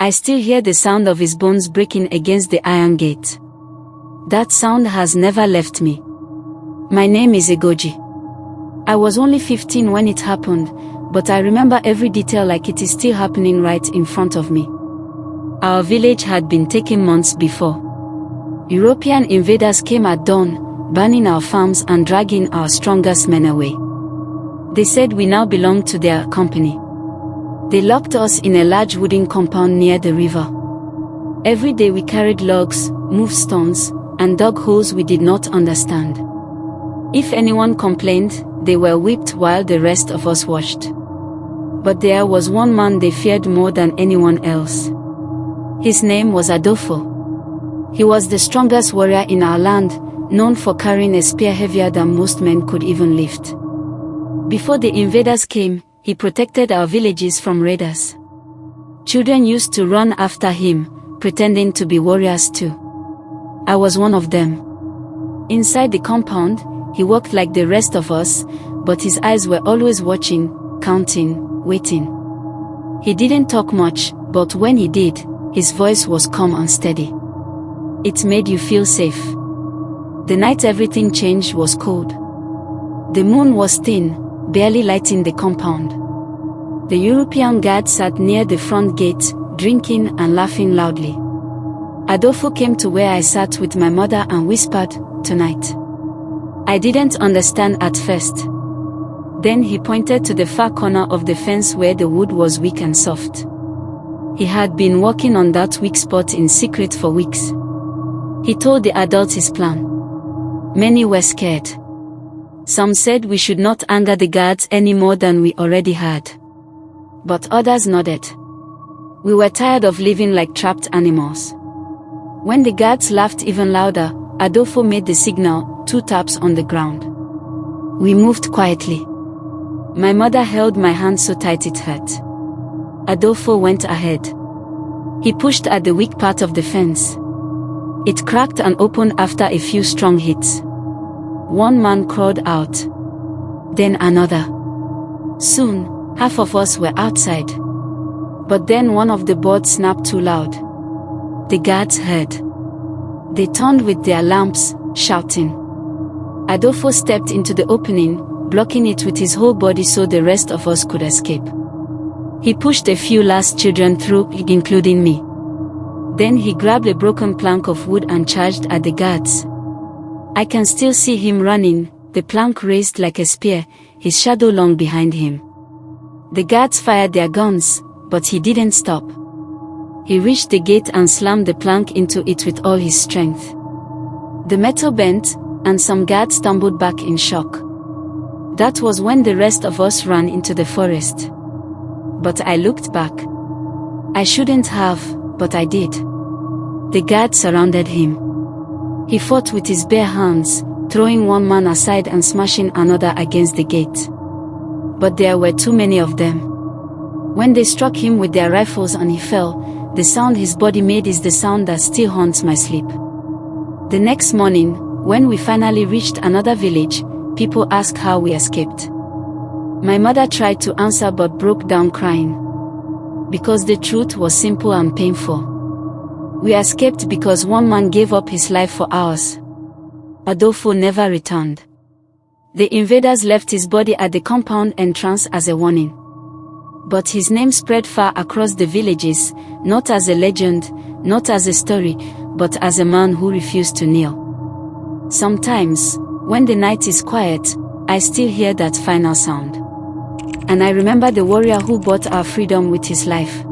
I still hear the sound of his bones breaking against the iron gate. That sound has never left me. My name is Egojie. I was only 15 when it happened, but I remember every detail like it is still happening right in front of me. Our village had been taken months before. European invaders came at dawn, burning our farms and dragging our strongest men away. They said we now belonged to their company. They locked us in a large wooden compound near the river. Every day we carried logs, moved stones, and dug holes we did not understand. If anyone complained, they were whipped while the rest of us watched. But there was one man they feared more than anyone else. His name was Adofo. He was the strongest warrior in our land, known for carrying a spear heavier than most men could even lift. Before the invaders came, he protected our villages from raiders. Children used to run after him, pretending to be warriors too. I was one of them. Inside the compound, he walked like the rest of us, but his eyes were always watching, counting, waiting. He didn't talk much, but when he did, his voice was calm and steady. It made you feel safe. The night everything changed was cold. The moon was thin, barely lighting the compound. The European guard sat near the front gate, drinking and laughing loudly. Adofo came to where I sat with my mother and whispered, "Tonight." I didn't understand at first. Then he pointed to the far corner of the fence where the wood was weak and soft. He had been working on that weak spot in secret for weeks. He told the adults his plan. Many were scared. Some said we should not anger the guards any more than we already had. But others nodded. We were tired of living like trapped animals. When the guards laughed even louder, Adofo made the signal, 2 taps on the ground. We moved quietly. My mother held my hand so tight it hurt. Adofo went ahead. He pushed at the weak part of the fence. It cracked and opened after a few strong hits. One man crawled out. Then another. Soon, half of us were outside. But then one of the boards snapped too loud. The guards heard. They turned with their lamps, shouting. Adofo stepped into the opening, blocking it with his whole body so the rest of us could escape. He pushed a few last children through, including me. Then he grabbed a broken plank of wood and charged at the guards. I can still see him running, the plank raised like a spear, his shadow long behind him. The guards fired their guns, but he didn't stop. He reached the gate and slammed the plank into it with all his strength. The metal bent, and some guards stumbled back in shock. That was when the rest of us ran into the forest. But I looked back. I shouldn't have, but I did. The guards surrounded him. He fought with his bare hands, throwing one man aside and smashing another against the gate. But there were too many of them. When they struck him with their rifles and he fell, the sound his body made is the sound that still haunts my sleep. The next morning, when we finally reached another village, people asked how we escaped. My mother tried to answer but broke down crying. Because the truth was simple and painful. We escaped because one man gave up his life for ours. Adofo never returned. The invaders left his body at the compound entrance as a warning. But his name spread far across the villages, not as a legend, not as a story, but as a man who refused to kneel. Sometimes, when the night is quiet, I still hear that final sound. And I remember the warrior who bought our freedom with his life.